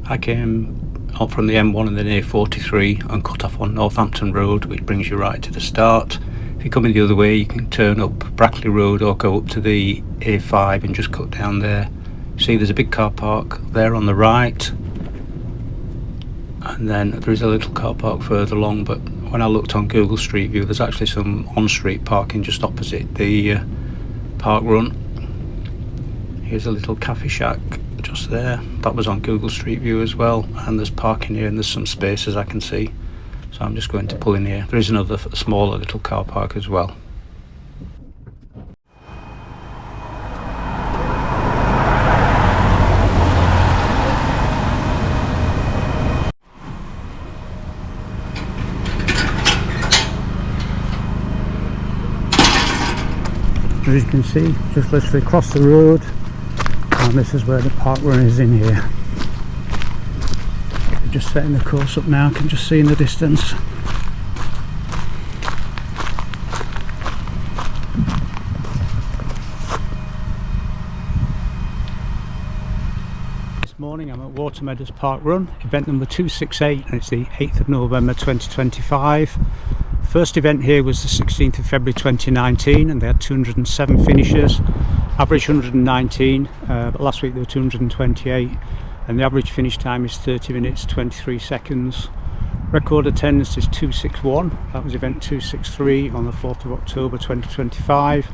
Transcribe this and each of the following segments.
I came up from the M1 and then A43 and cut off on Northampton Road, which brings you right to the start. If you're coming the other way, you can turn up Brackley Road or go up to the A5 and just cut down there. See, there's a big car park there on the right, and then there is a little car park further along, but when I looked on Google Street View, there's actually some on-street parking just opposite the parkrun. Here's a little cafe shack just there. That was on Google Street View as well, and there's parking here and there's some spaces I can see. So I'm just going to pull in here. There is another smaller little car park as well. As you can see, just literally across the road, and this is where the parkrun is in here. They're just setting the course up now, I can just see in the distance. This morning I'm at Watermeadows parkrun, event number 268, and it's the 8th of November 2025. First event here was the 16th of February 2019, and they had 207 finishers, average 119, but last week there were 228, and the average finish time is 30 minutes 23 seconds. Record attendance is 261, that was event 263 on the 4th of October 2025.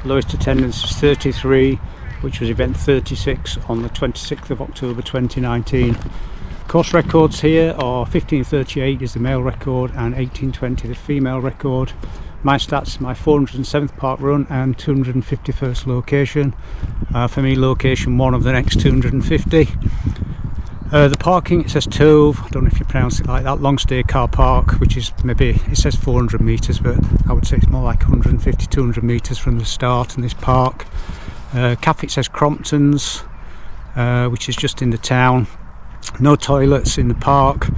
Lowest attendance is 33, which was event 36 on the 26th of October 2019. Course records here are 15:38 is the male record and 18:20 the female record. My stats, my 407th park run and 251st location. For me, location 1 of the next 250. The parking, it says Tove, I don't know if you pronounce it like that, long stay car park, which is maybe, it says 400 metres, but I would say it's more like 150, 200 metres from the start in this park. Café, it says Crompton's, which is just in the town. No toilets in the park.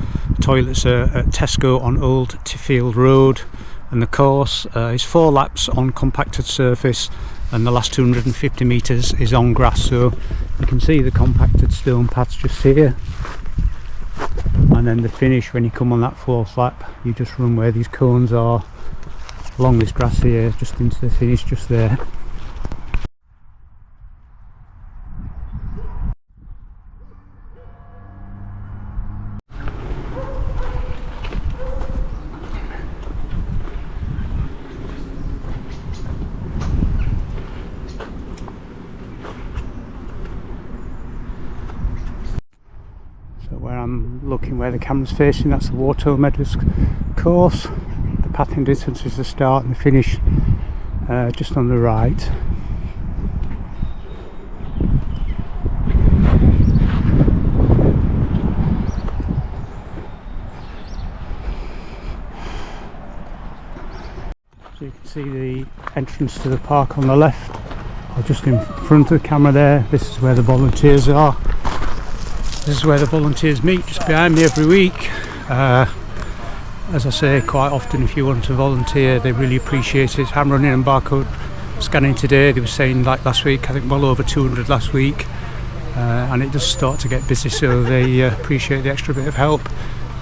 Toilets are at Tesco on Old Tiffield Road, and the course is 4 laps on compacted surface, and the last 250 metres is on grass, so you can see the compacted stone paths just here, and then the finish, when you come on that 4th lap, you just run where these cones are along this grass here, just into the finish just there. Where I'm looking, where the camera's facing, that's the Watermeadows course. The pathing distance is the start and the finish just on the right. So you can see the entrance to the park on the left, or just in front of the camera there. This is where the volunteers are. This is where the volunteers meet, just behind me every week. As I say quite often, if you want to volunteer, they really appreciate it. I'm running and barcode scanning today. They were saying, like last week, I think well over 200 last week, and it does start to get busy, so they appreciate the extra bit of help.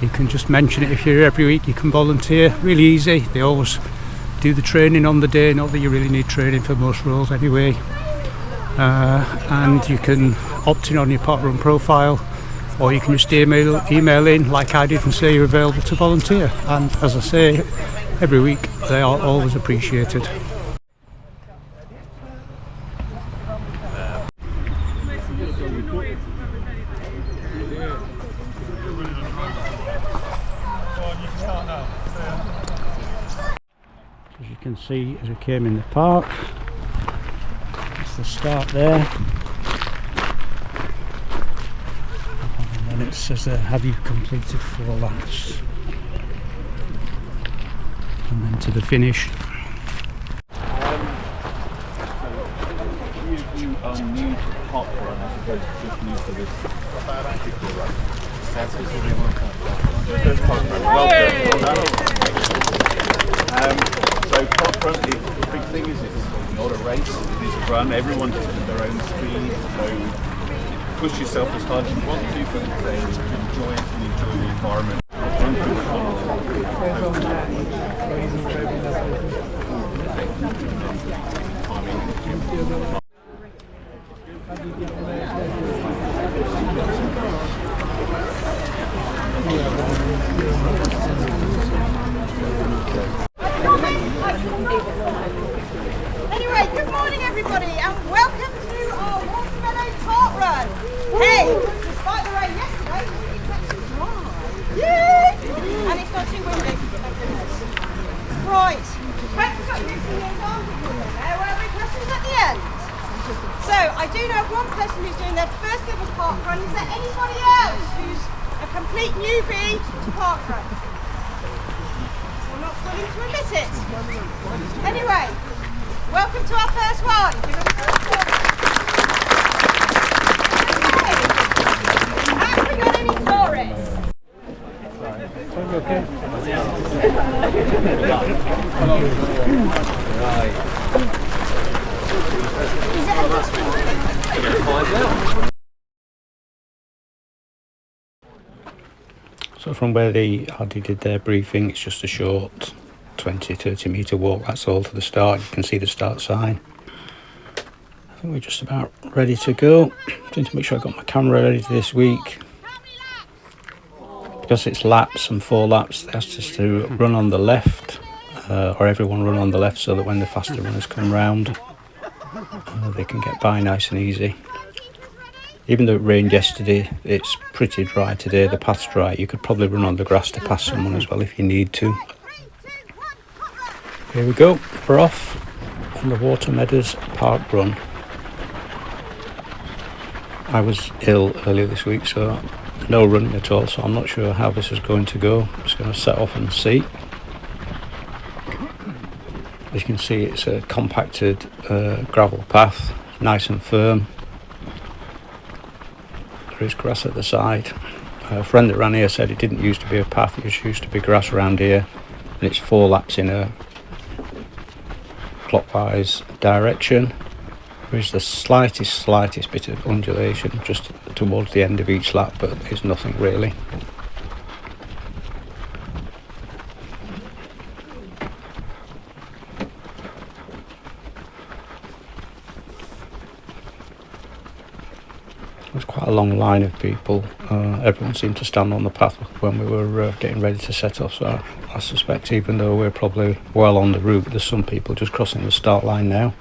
You can just mention it if you're here every week, you can volunteer, really easy. They always do the training on the day, not that you really need training for most roles anyway. And you can opt in on your parkrun profile, or you can just email in like I did and say you're available to volunteer, and as I say every week, they are always appreciated. As you can see, as we came in the park, that's the start there. And it says there, have you completed 4 laps? And then to the finish. You are new to parkrun as opposed to just new to this particular run. So parkrun, the big thing is it's not a race, it is a run. Everyone does it at their own speed. So push yourself as hard as you want to, but enjoy it and enjoy the environment. Anyway, good morning everybody and welcome to our Watermeadows parkrun. Hey, despite the rain yesterday, it's actually dry. Yay! And it's not too windy. Right, hope you've got your fingers on. There will be questions at the end. So, I do know of one person who's doing their first ever parkrun. Is there anybody else who's a complete newbie to parkrun? We're not willing to admit it. Anyway, welcome to our first one. Have we got any tourists? So from where the RD did their briefing, it's just a short 20-30 metre walk, that's all to the start. You can see the start sign. I think we're just about ready to go. Just need to make sure I got my camera ready this week. Because it's laps and 4 laps, they asked us to run on the left, or everyone run on the left so that when the faster runners come round, they can get by nice and easy. Even though it rained yesterday, it's pretty dry today, the path's dry. You could probably run on the grass to pass someone as well if you need to. Here we go, we're off on the Watermeadows parkrun. I was ill earlier this week, so no running at all, so I'm not sure how this is going to go. I'm just going to set off and see. As you can see, it's a compacted gravel path, nice and firm. There is grass at the side. A friend that ran here said it didn't used to be a path, it used to be grass around here, and it's 4 laps in a clockwise direction. There is the slightest bit of undulation just towards the end of each lap, but it's nothing really. There's quite a long line of people. Everyone seemed to stand on the path when we were getting ready to set off, so I suspect even though we're probably well on the route, there's some people just crossing the start line now.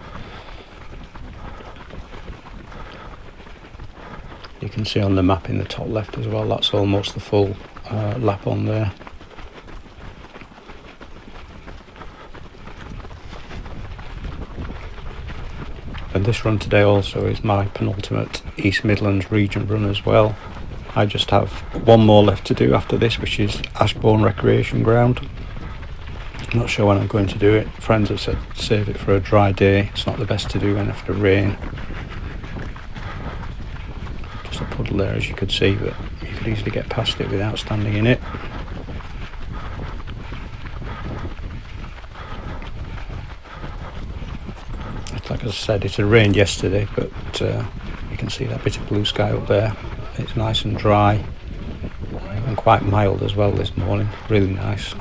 You can see on the map in the top left as well, that's almost the full lap on there. And this run today also is my penultimate East Midlands region run as well. I just have one more left to do after this, which is Ashbourne Recreation Ground. I'm not sure when I'm going to do it. Friends have said save it for a dry day. It's not the best to do when after rain. Just a puddle there as you could see, but you could easily get past it without standing in it. Like I said, it had rained yesterday, but you can see that bit of blue sky up there. It's nice and dry and quite mild as well this morning, really nice.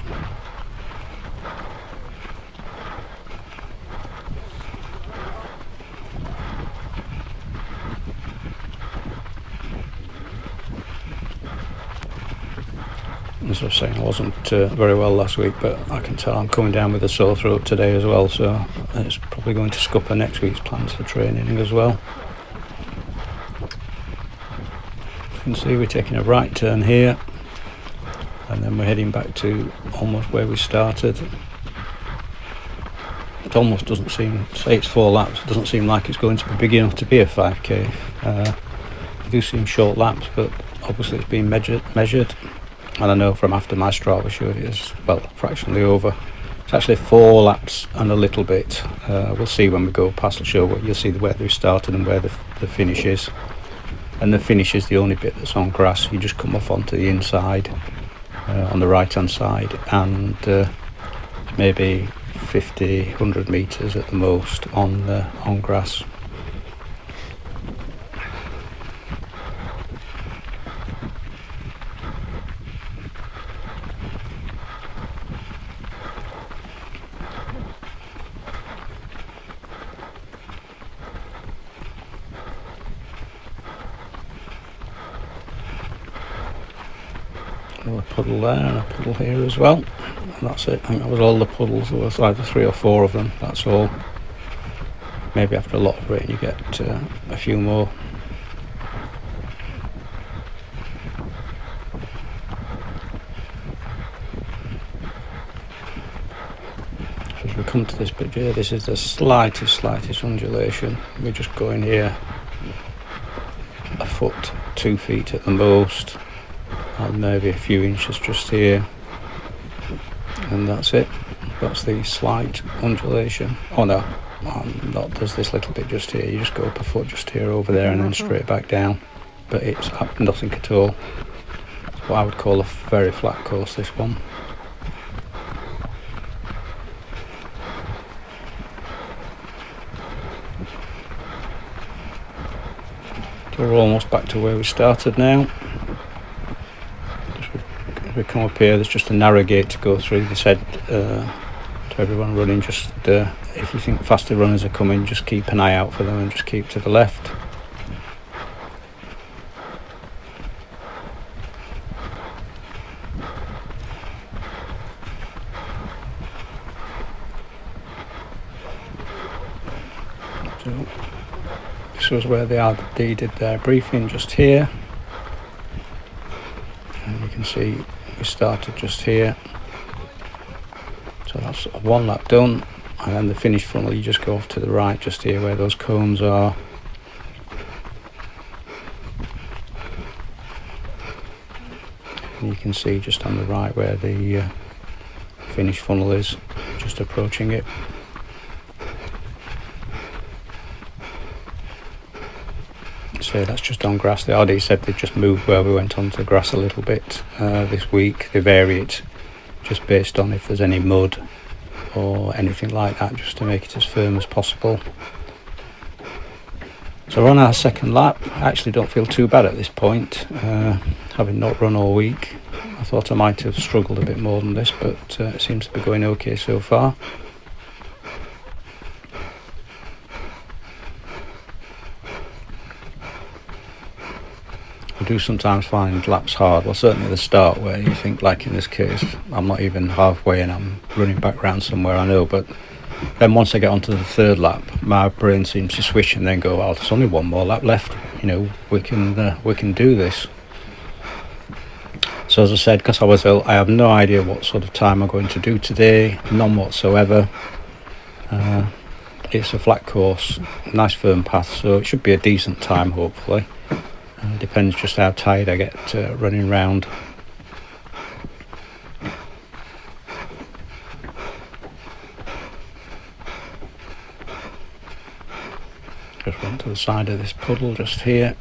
As I was saying, I wasn't very well last week, but I can tell I'm coming down with a sore throat today as well, so it's probably going to scupper next week's plans for training as well. You can see we're taking a right turn here, and then we're heading back to almost where we started. It almost doesn't seem, say it's 4 laps, it doesn't seem like it's going to be big enough to be a 5k. They do seem short laps, but obviously it's been measured. And I know from after my Strava showed it is, well, fractionally over. It's actually 4 laps and a little bit. We'll see when we go past the show, where you'll see where they started and where the finish is. And the finish is the only bit that's on grass. You just come off onto the inside, on the right hand side, and maybe 50, 100 metres at the most on grass. Another puddle there and a puddle here as well. And that's it. I think that was all the puddles. There was either 3 or 4 of them. That's all. Maybe after a lot of rain you get a few more. So as we come to this bit here, this is the slightest undulation. We just go in here a foot, 2 feet at the most, and maybe a few inches just here, and that's it. That's the slight undulation. Oh no, not, there's this little bit just here. You just go up a foot just here, over there, and then straight back down, but it's nothing at all. It's what I would call a very flat course, this one. We're almost back to where we started now. As we come up here, there's just a narrow gate to go through. They said to everyone running, just if you think faster runners are coming, just keep an eye out for them and just keep to the left. So, this was where they did their briefing, just here, and you can see we started just here. So that's 1 lap done, and then the finish funnel, you just go off to the right just here where those cones are. And you can see just on the right where the finish funnel is, just approaching it. So that's just on grass. The RD said they just moved where we went onto the grass a little bit this week. They vary it just based on if there's any mud or anything like that, just to make it as firm as possible. So we're on our second lap. I actually don't feel too bad at this point, having not run all week. I thought I might have struggled a bit more than this, but it seems to be going okay so far. I do sometimes find laps hard, well certainly at the start, where you think, like in this case, I'm not even halfway and I'm running back round somewhere, I know, but then once I get onto the third lap, my brain seems to switch and then go, oh, there's only 1 more lap left, you know, we can do this. So as I said, because I was ill, I have no idea what sort of time I'm going to do today, none whatsoever. It's a flat course, nice firm path, so it should be a decent time hopefully. Depends just how tired I get running round. Just run to the side of this puddle just here.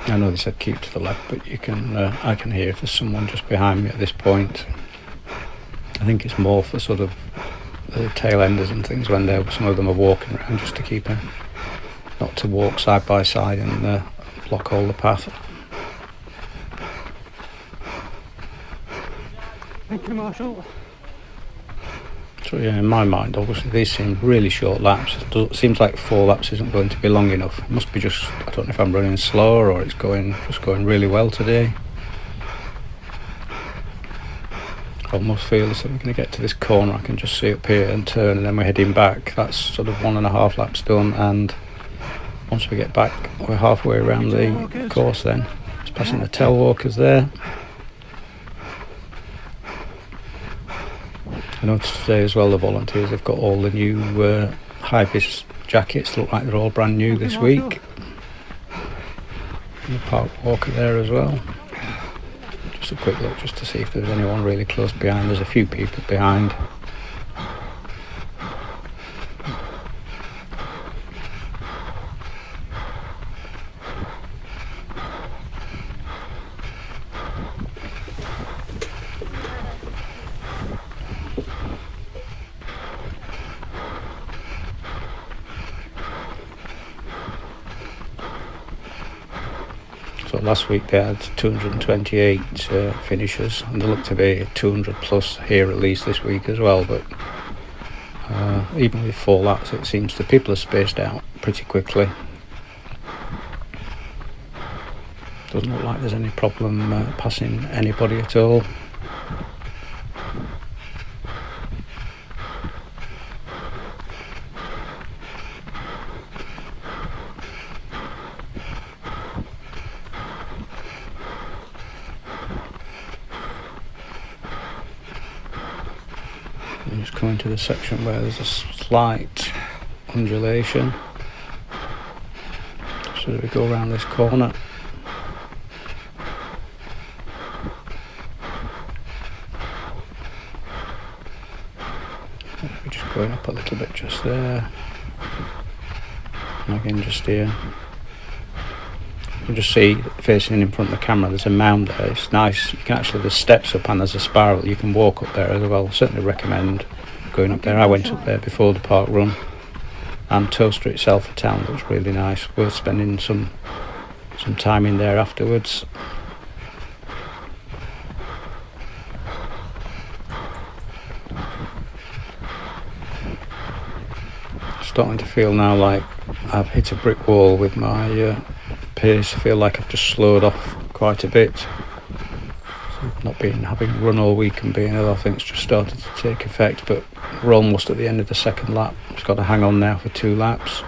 I know they said keep to the left, but you can I can hear if there's someone just behind me at this point. I think it's more for sort of the tail enders and things when some of them are walking around, just to keep not to walk side by side and block all the path. Thank you, Marshall. So yeah, in my mind, obviously these seem really short laps. It seems like 4 laps isn't going to be long enough. It must be just, I don't know if I'm running slower or it's just going really well today. I almost feel as if we're going to get to this corner, I can just see up here and turn, and then we're heading back. That's sort of 1.5 laps done, and once we get back, we're halfway around the course then. Just passing the tail walkers there. I noticed today as well, the volunteers, they've got all the new high-vis jackets, look like they're all brand new this week. And the park walker there as well. Just a quick look just to see if there's anyone really close behind. There's a few people behind. So last week they had 228 finishers, and there look to be 200 plus here at least this week as well, but even with 4 laps it seems the people are spaced out pretty quickly. Doesn't look like there's any problem passing anybody at all. I'm just coming to the section where there's a slight undulation. So we go around this corner. We're just going up a little bit just there. And again just here. You can just see facing in front of the camera there's a mound there. It's nice. You can actually, there's steps up and there's a spiral. You can walk up there as well. Certainly recommend going up there. I went up there before the park run. And Towcester itself, a town that was really nice. Worth spending some time in there afterwards. Starting to feel now like I've hit a brick wall with my pace. I feel like I've just slowed off quite a bit. So not having run all week and being ill, I think it's just started to take effect, but we're almost at the end of the second lap. Just got to hang on now for 2 laps.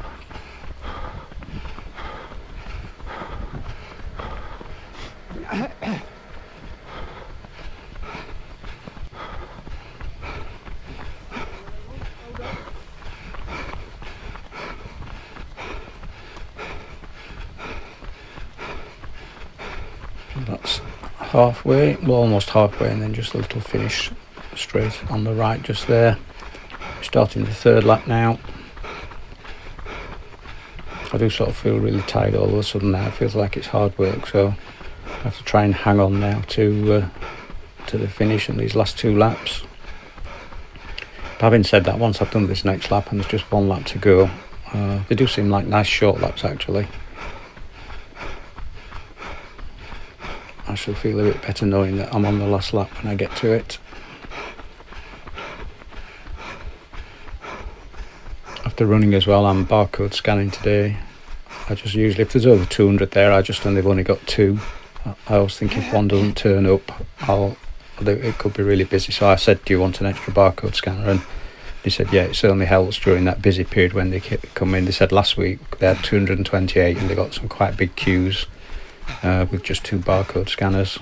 That's halfway, well, almost halfway, and then just a little finish straight on the right just there. Starting the 3rd lap now. I do sort of feel really tired all of a sudden now. It feels like it's hard work, so I have to try and hang on now to the finish in these last 2 laps. But having said that, once I've done this next lap and there's just 1 lap to go, they do seem like nice short laps actually. I shall feel a bit better knowing that I'm on the last lap when I get to it. After running as well, I'm barcode scanning today. I just usually, if there's over 200 there, and they've only got 2. I always think if one doesn't turn up, it could be really busy. So I said, do you want an extra barcode scanner? And they said, yeah, it certainly helps during that busy period when they come in. They said last week they had 228 and they got some quite big queues with just 2 barcode scanners.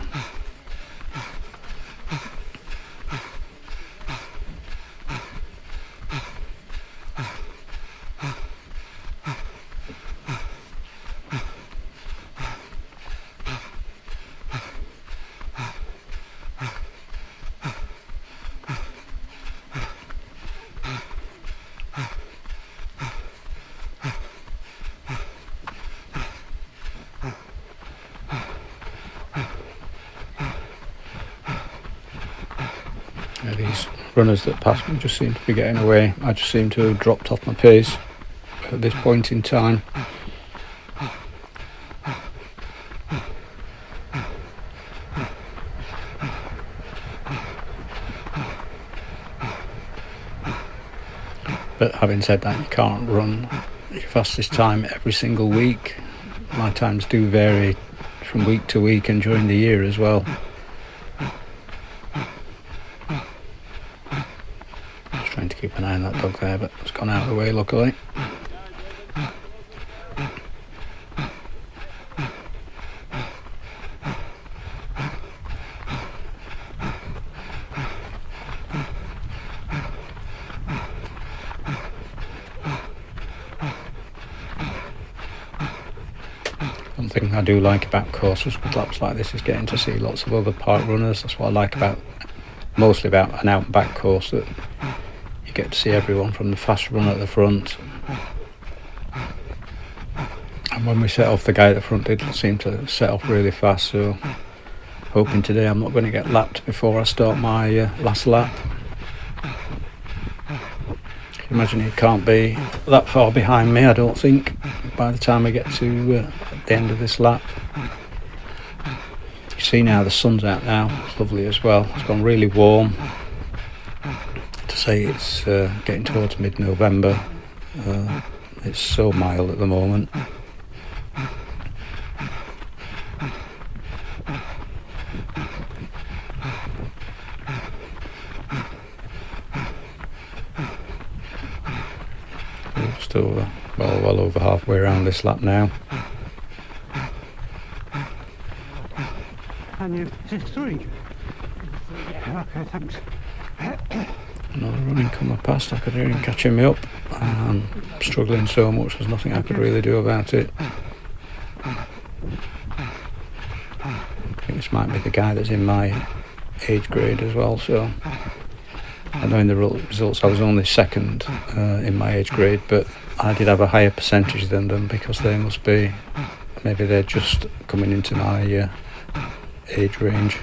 These runners that pass me just seem to be getting away. I just seem to have dropped off my pace at this point in time. But having said that, you can't run your fastest time every single week. My times do vary from week to week and during the year as well. Trying to keep an eye on that dog there, but it's gone out of the way luckily. One thing I do like about courses with laps like this is getting to see lots of other park runners. That's what I like mostly about an out and back course, that you get to see everyone from the fast run at the front. And when we set off, the guy at the front did seem to set off really fast, so hoping today I'm not going to get lapped before I start my last lap. Imagine he can't be that far behind me, I don't think, by the time I get to the end of this lap. You see now the sun's out now, it's lovely as well. It's gone really warm. To say it's getting towards mid-November, it's so mild at the moment. just over, well over halfway around this lap now. And you, is it 3? Yeah, okay, thanks. Another running comer past, I could hear him catching me up. I'm struggling so much, there's nothing I could really do about it. I think this might be the guy that's in my age grade as well, so I know in the results I was only second in my age grade, but I did have a higher percentage than them because they must be, maybe they're just coming into my age range.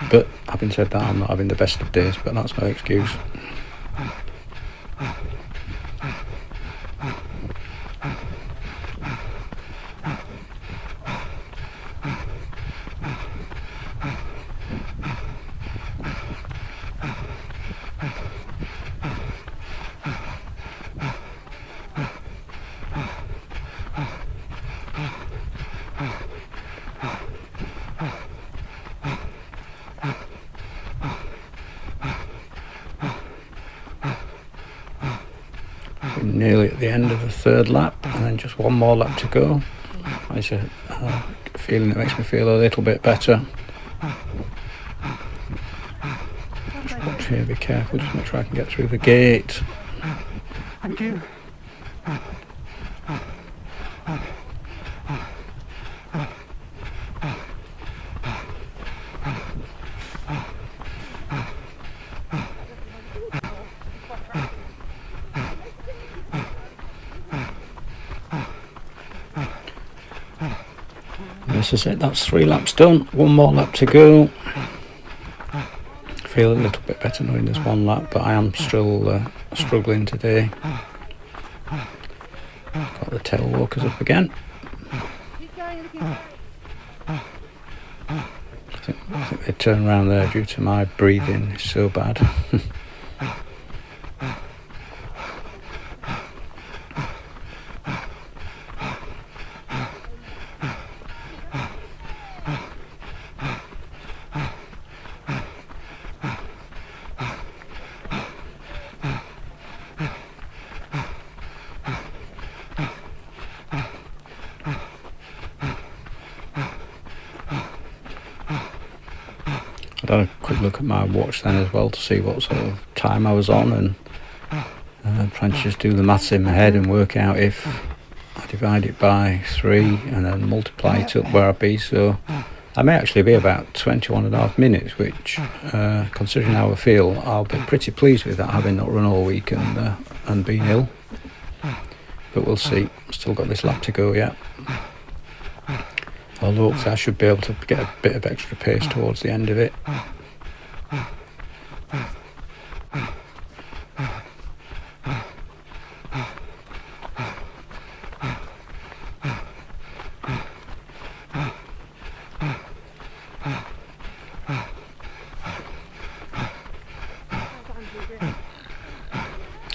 But having said that, I'm not having the best of days, but that's no excuse. Nearly at the end of the third lap, and then just one more lap to go. It's a feeling that makes me feel a little bit better. Just watch here, be careful, just make sure I can get through the gate. Thank you. This is it, that's 3 laps done, one more lap to go. I feel a little bit better knowing there's 1 lap, but I am still struggling today. Got the tail walkers up again. I think they turn around there due to my breathing is so bad. I had a quick look at my watch then as well to see what sort of time I was on, and trying to just do the maths in my head and work out if I divide it by 3 and then multiply it up where I'd be. So I may actually be about 21.5 minutes, which considering how I feel, I'll be pretty pleased with that, having not run all week and been ill. But we'll see, still got this lap to go yet. Although hopefully I should be able to get a bit of extra pace towards the end of it.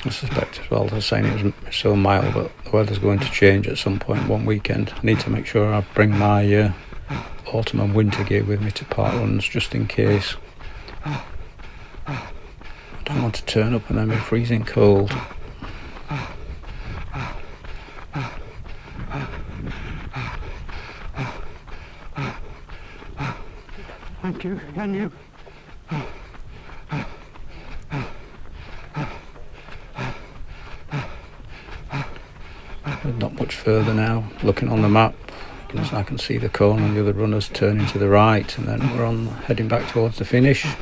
I suspect as well, they're saying it was so mild, but the weather's going to change at some point one weekend. I need to make sure I bring my autumn and winter gear with me to parkruns just in case. I don't want to turn up and then be freezing cold. Thank you, can you? Not much further now, looking on the map, I can see the cone and the other runners turning to the right, and then we're on heading back towards the finish. I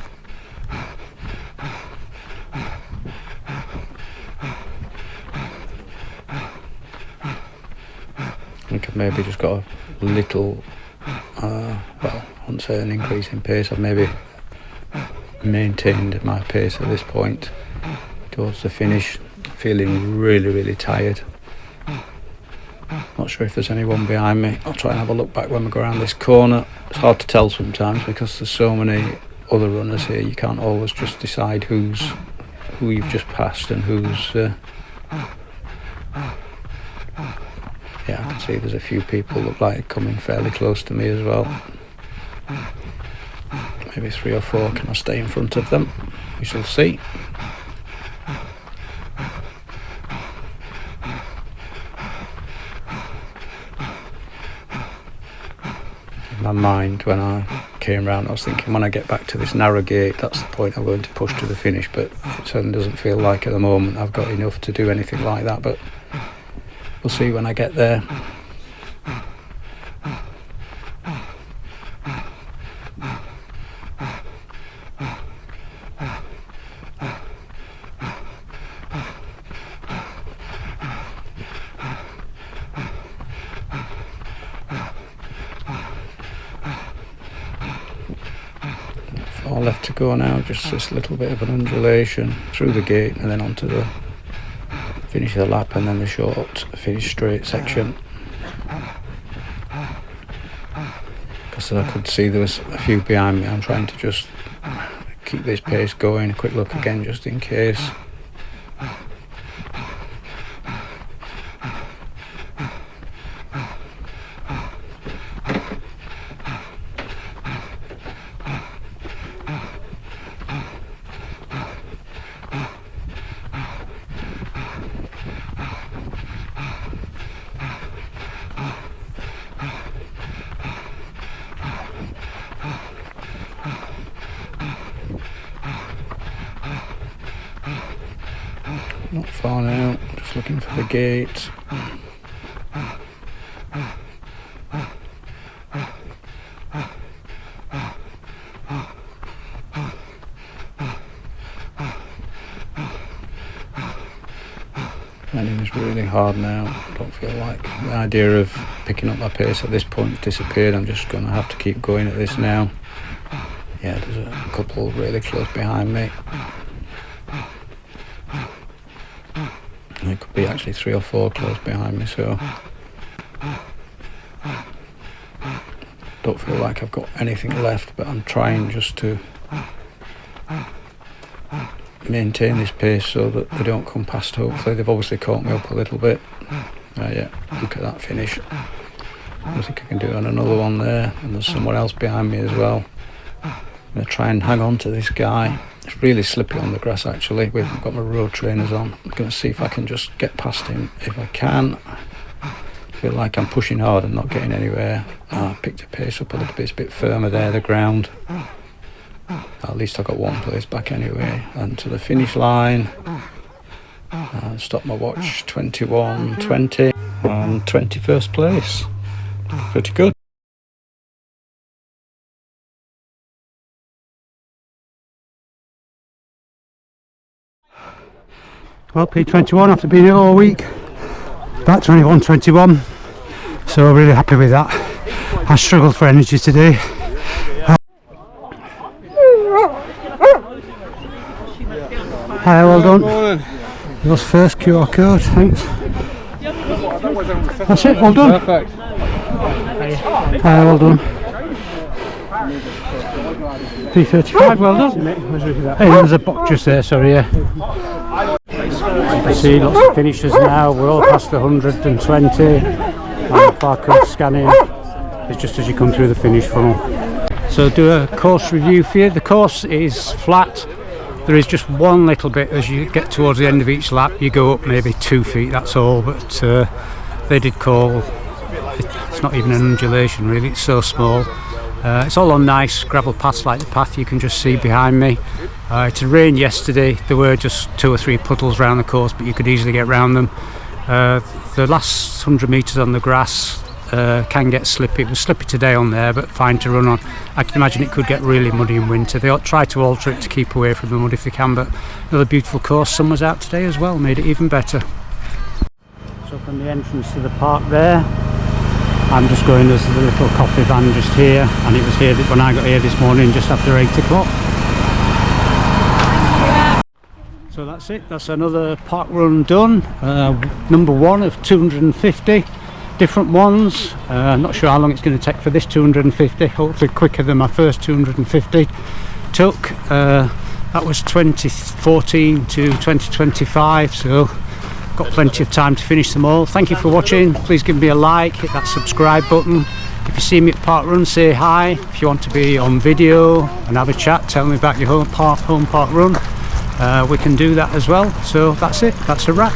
think I've maybe just got a little, well, I wouldn't say an increase in pace, I've maybe maintained my pace at this point towards the finish. Feeling really tired. Not sure if there's anyone behind me. I'll try and have a look back when we go around this corner. It's hard to tell sometimes because there's so many other runners here. You can't always just decide who you've just passed and who's yeah, I can see there's a few people look like coming fairly close to me as well. Maybe 3 or 4. Can I stay in front of them? We shall see. my mind when I came round. I was thinking when I get back to this narrow gate, that's the point I'm going to push to the finish, but it certainly doesn't feel like at the moment I've got enough to do anything like that, but we'll see when I get there. All left to go now, just this little bit of an undulation through the gate and then onto the finish of the lap, and then the short finish straight section. Because I could see there was a few behind me, I'm trying to just keep this pace going. A quick look again just in case. Not far now, just looking for the gate. Finding this really hard now. I don't feel like the idea of picking up my pace at this point has disappeared. I'm just going to have to keep going at this now. Yeah, there's a couple really close behind me. There could be actually 3 or 4 close behind me, so don't feel like I've got anything left, but I'm trying just to maintain this pace so that they don't come past. Hopefully they've obviously caught me up a little bit. Yeah, look at that finish. I think I can do it on another one there, and there's someone else behind me as well. I'm going to try and hang on to this guy. It's really slippy on the grass actually. I've got my road trainers on. I'm going to see if I can just get past him. If I can, I feel like I'm pushing hard and not getting anywhere. I picked the pace up a little bit. It's a bit firmer there, the ground. At least I got one place back anyway. And to the finish line. And stop my watch, 21:20 and 21st place. Pretty good. Well, P21 after being here all week, about 21:21, so really happy with that. I struggled for energy today. Hi, well done. Yours first QR code, thanks. That's it, well done. Perfect. Hi, well done. P35, well done. Hey, there's a box just there, sorry, yeah. You can see lots of finishers now, we're all past the 120, and the barcode scanning is just as you come through the finish funnel. So do a course review for you. The course is flat. There is just one little bit as you get towards the end of each lap, you go up maybe 2 feet, that's all, but they did call, it's not even an undulation really, it's so small. It's all on nice gravel paths like the path you can just see behind me. It had rained yesterday, there were just 2 or 3 puddles around the course, but you could easily get around them. The last 100 metres on the grass can get slippy. It was slippy today on there, but fine to run on. I can imagine it could get really muddy in winter. They try to alter it to keep away from the mud if they can, but another beautiful course. Sun was out today as well, made it even better. So from the entrance to the park there, I'm just going, there's a little coffee van just here, and it was here when I got here this morning just after 8 o'clock. So that's it, that's another park run done, number 1 of 250 different ones. Not sure how long it's going to take for this 250, hopefully quicker than my first 250 took. That was 2014 to 2025, so got plenty of time to finish them all. Thank you for watching, please give me a like, hit that subscribe button. If you see me at park run, say hi. If you want to be on video and have a chat, tell me about your home park run, we can do that as well. So that's it, that's a wrap.